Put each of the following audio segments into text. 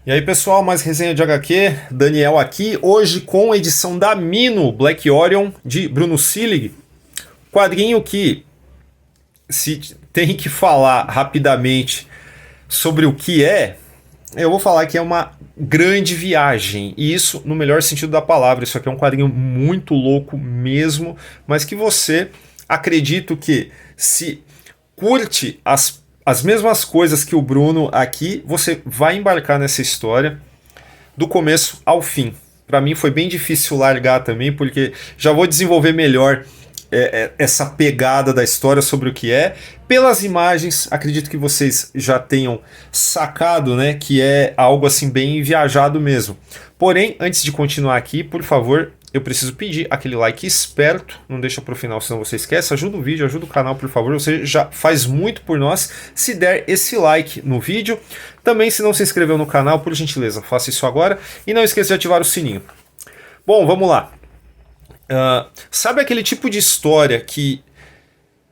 E aí pessoal, mais resenha de HQ, Daniel aqui, hoje com a edição da Mino Black Orion de Bruno Sillig, quadrinho que, se tem que falar rapidamente sobre o que é, eu vou falar que é uma grande viagem, e isso no melhor sentido da palavra. Isso aqui é um quadrinho muito louco mesmo, mas que você, acredito que se curte as mesmas coisas que o Bruno aqui, você vai embarcar nessa história do começo ao fim. Para mim foi bem difícil largar também, porque já vou desenvolver melhor essa pegada da história sobre o que é. Pelas imagens, acredito que vocês já tenham sacado, né, que é algo assim bem viajado mesmo. Porém, antes de continuar aqui, por favor, eu preciso pedir aquele like esperto, não deixa para o final, senão você esquece. Ajuda o vídeo, ajuda o canal, por favor. Você já faz muito por nós se der esse like no vídeo. Também, se não se inscreveu no canal, por gentileza, faça isso agora. E não esqueça de ativar o sininho. Bom, vamos lá. Sabe aquele tipo de história que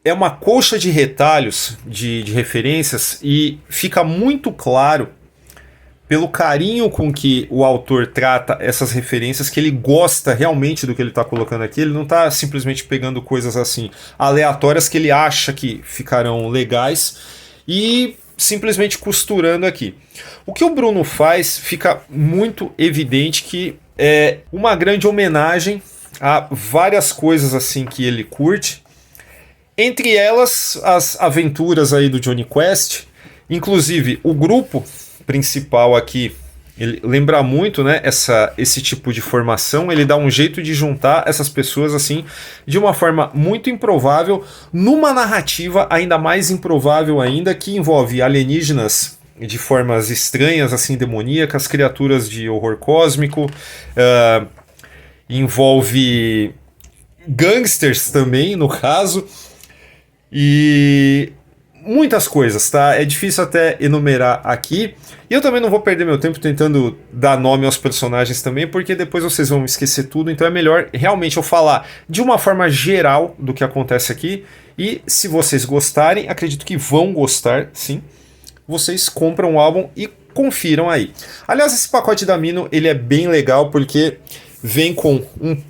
é uma colcha de retalhos, de referências, e fica muito claro pelo carinho com que o autor trata essas referências, que ele gosta realmente do que ele está colocando aqui. Ele não está simplesmente pegando coisas assim aleatórias que ele acha que ficarão legais e simplesmente costurando aqui. O que o Bruno faz fica muito evidente que é uma grande homenagem a várias coisas assim que ele curte, entre elas as aventuras aí do Jonny Quest. Inclusive o grupo principal aqui, ele lembra muito, né, esse tipo de formação. Ele dá um jeito de juntar essas pessoas assim de uma forma muito improvável, numa narrativa ainda mais improvável ainda, que envolve alienígenas de formas estranhas, assim, demoníacas, criaturas de horror cósmico, envolve gangsters também, no caso, e muitas coisas, tá? É difícil até enumerar aqui. E eu também não vou perder meu tempo tentando dar nome aos personagens também, porque depois vocês vão esquecer tudo. Então é melhor realmente eu falar de uma forma geral do que acontece aqui. E se vocês gostarem, acredito que vão gostar, sim, vocês compram o álbum e confiram aí. Aliás, esse pacote da Mino, ele é bem legal porque vem com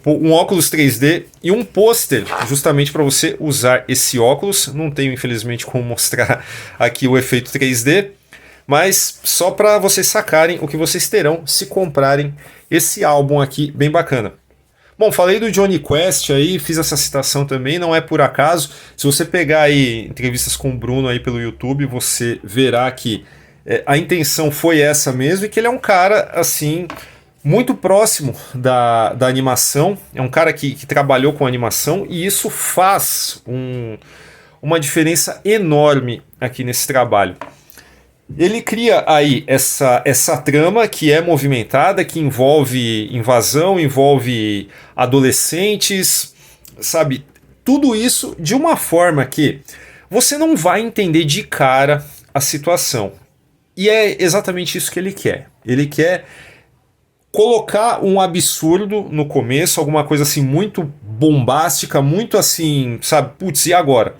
um óculos 3D e um pôster justamente para você usar esse óculos. Não tenho, infelizmente, como mostrar aqui o efeito 3D, mas só para vocês sacarem o que vocês terão se comprarem esse álbum aqui, bem bacana. Bom, falei do Jonny Quest aí, fiz essa citação também, não é por acaso. Se você pegar aí entrevistas com o Bruno aí pelo YouTube, você verá que a intenção foi essa mesmo, e que ele é um cara, assim, muito próximo da animação. É um cara que trabalhou com animação, e isso faz uma diferença enorme aqui nesse trabalho. Ele cria aí essa trama que é movimentada, que envolve invasão, envolve adolescentes, sabe? Tudo isso de uma forma que você não vai entender de cara a situação. E é exatamente isso que ele quer. Ele quer colocar um absurdo no começo, alguma coisa assim muito bombástica, muito assim, sabe? Putz, e agora?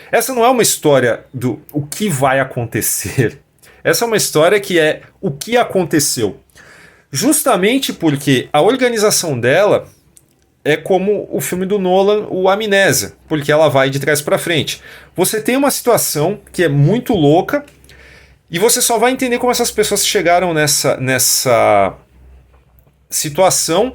Essa não é uma história do o que vai acontecer. Essa é uma história que é o que aconteceu. Justamente porque a organização dela é como o filme do Nolan, o Amnésia, porque ela vai de trás para frente. Você tem uma situação que é muito louca, e você só vai entender como essas pessoas chegaram nessa situação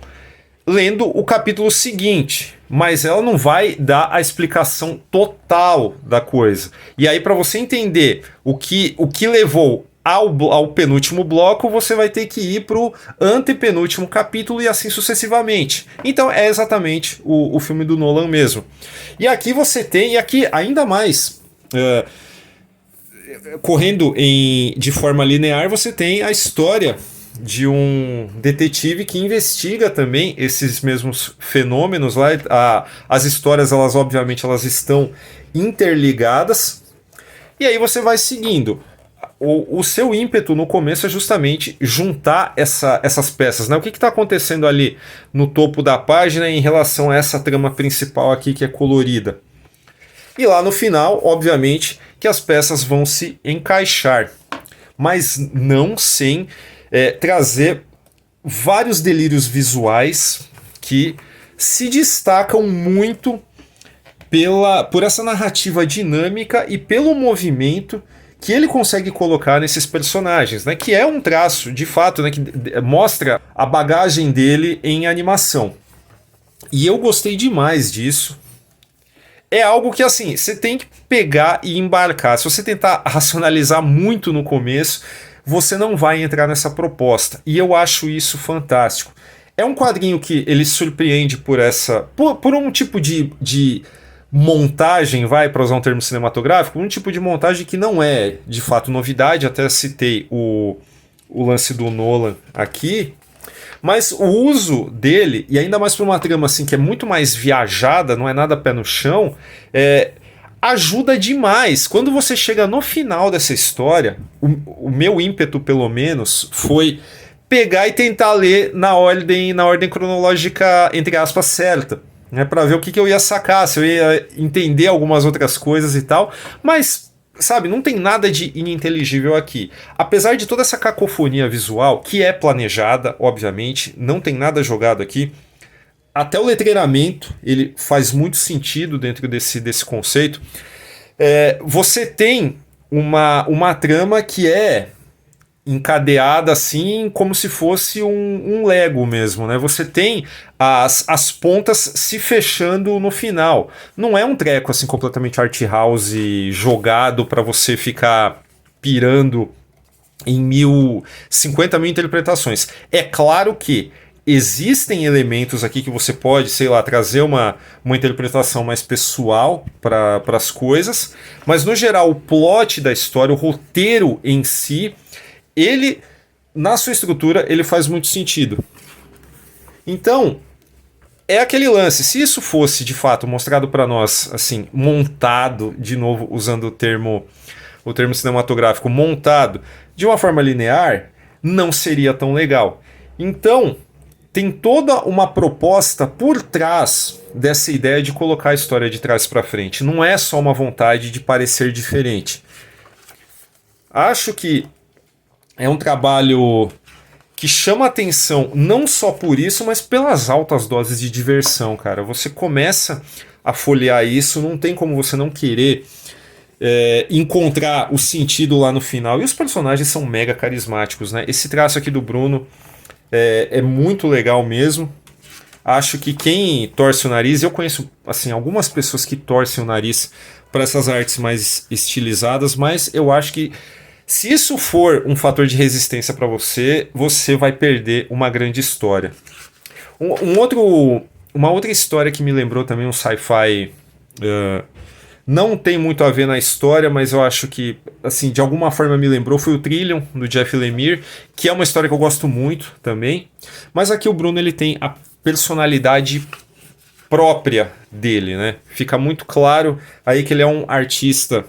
lendo o capítulo seguinte, mas ela não vai dar a explicação total da coisa. E aí, para você entender o que levou ao penúltimo bloco, você vai ter que ir para o antepenúltimo capítulo e assim sucessivamente. Então é exatamente o filme do Nolan mesmo. E aqui você tem, e aqui ainda mais, correndo de forma linear, você tem a história de um detetive que investiga também esses mesmos fenômenos lá. As histórias, elas obviamente elas estão interligadas, e aí você vai seguindo. O seu ímpeto no começo é justamente juntar essas peças, né? O que está acontecendo ali no topo da página em relação a essa trama principal aqui que é colorida. E lá no final, obviamente, que as peças vão se encaixar, mas não sem trazer vários delírios visuais que se destacam muito por essa narrativa dinâmica e pelo movimento que ele consegue colocar nesses personagens, né? Que é um traço, de fato, né? Que mostra a bagagem dele em animação. E eu gostei demais disso. É algo que, assim, você tem que pegar e embarcar. Se você tentar racionalizar muito no começo, você não vai entrar nessa proposta. E eu acho isso fantástico. É um quadrinho que ele surpreende por um tipo de montagem, para usar um termo cinematográfico, um tipo de montagem que não é, de fato, novidade. Até citei o lance do Nolan aqui. Mas o uso dele, e ainda mais para uma trama assim, que é muito mais viajada, não é nada pé no chão, ajuda demais. Quando você chega no final dessa história, o meu ímpeto, pelo menos, foi pegar e tentar ler na ordem cronológica, entre aspas, certa, né, para ver o que eu ia sacar, se eu ia entender algumas outras coisas e tal, mas, sabe, não tem nada de ininteligível aqui. Apesar de toda essa cacofonia visual, que é planejada, obviamente, não tem nada jogado aqui, até o letreiramento, ele faz muito sentido dentro desse conceito. Você tem uma trama que é encadeada assim como se fosse um Lego mesmo, né? Você tem as pontas se fechando no final. Não é um treco assim completamente art house jogado para você ficar pirando em 50 mil interpretações. É claro que existem elementos aqui que você pode, sei lá, trazer uma interpretação mais pessoal para as coisas, mas no geral o plot da história, o roteiro em si, ele, na sua estrutura, ele faz muito sentido. Então, é aquele lance. Se isso fosse, de fato, mostrado para nós, assim, montado, de novo, usando o termo cinematográfico, montado de uma forma linear, não seria tão legal. Então, tem toda uma proposta por trás dessa ideia de colocar a história de trás para frente. Não é só uma vontade de parecer diferente. Acho que é um trabalho que chama atenção não só por isso, mas pelas altas doses de diversão, cara. Você começa a folhear isso, não tem como você não querer encontrar o sentido lá no final. E os personagens são mega carismáticos, né? Esse traço aqui do Bruno é muito legal mesmo. Acho que quem torce o nariz, eu conheço assim algumas pessoas que torcem o nariz para essas artes mais estilizadas, mas eu acho que se isso for um fator de resistência para você, você vai perder uma grande história. Uma outra história que me lembrou também um sci-fi, não tem muito a ver na história, mas eu acho que, assim, de alguma forma me lembrou, foi o Trillion, do Jeff Lemire, que é uma história que eu gosto muito também. Mas aqui o Bruno ele tem a personalidade própria dele, né? Fica muito claro aí que ele é um artista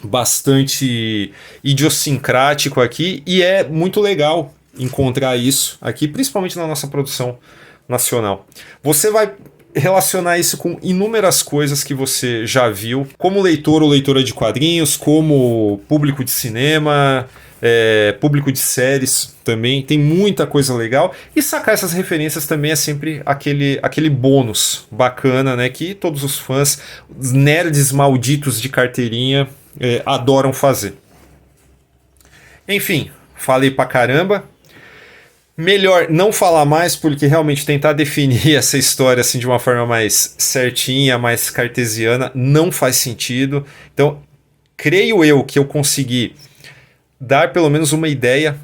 bastante idiosincrático aqui, e é muito legal encontrar isso aqui, principalmente na nossa produção nacional. Você vai relacionar isso com inúmeras coisas que você já viu, como leitor ou leitora de quadrinhos, como público de cinema, público de séries também, tem muita coisa legal, e sacar essas referências também é sempre aquele bônus bacana, né, que todos os fãs, os nerds malditos de carteirinha, adoram fazer. Enfim, falei pra caramba. Melhor não falar mais, porque realmente tentar definir essa história assim de uma forma mais certinha, mais cartesiana, não faz sentido. Então, creio eu que eu consegui dar pelo menos uma ideia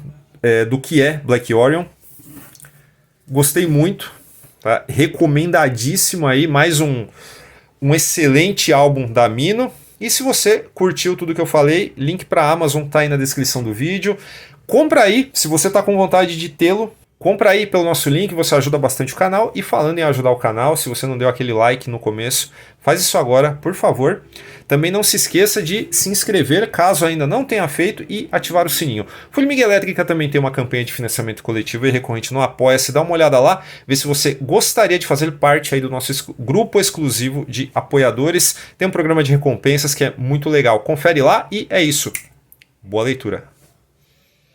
do que é Black Orion. Gostei muito, tá? Recomendadíssimo aí, mais um excelente álbum da Mino. E se você curtiu tudo que eu falei, link para a Amazon tá aí na descrição do vídeo. Compra aí, se você tá com vontade de tê-lo, compra aí pelo nosso link, você ajuda bastante o canal. E falando em ajudar o canal, se você não deu aquele like no começo, faz isso agora, por favor. Também não se esqueça de se inscrever, caso ainda não tenha feito, e ativar o sininho. Formiga Elétrica também tem uma campanha de financiamento coletivo e recorrente no Apoia-se. Dá uma olhada lá, vê se você gostaria de fazer parte aí do nosso grupo exclusivo de apoiadores. Tem um programa de recompensas que é muito legal. Confere lá e é isso. Boa leitura.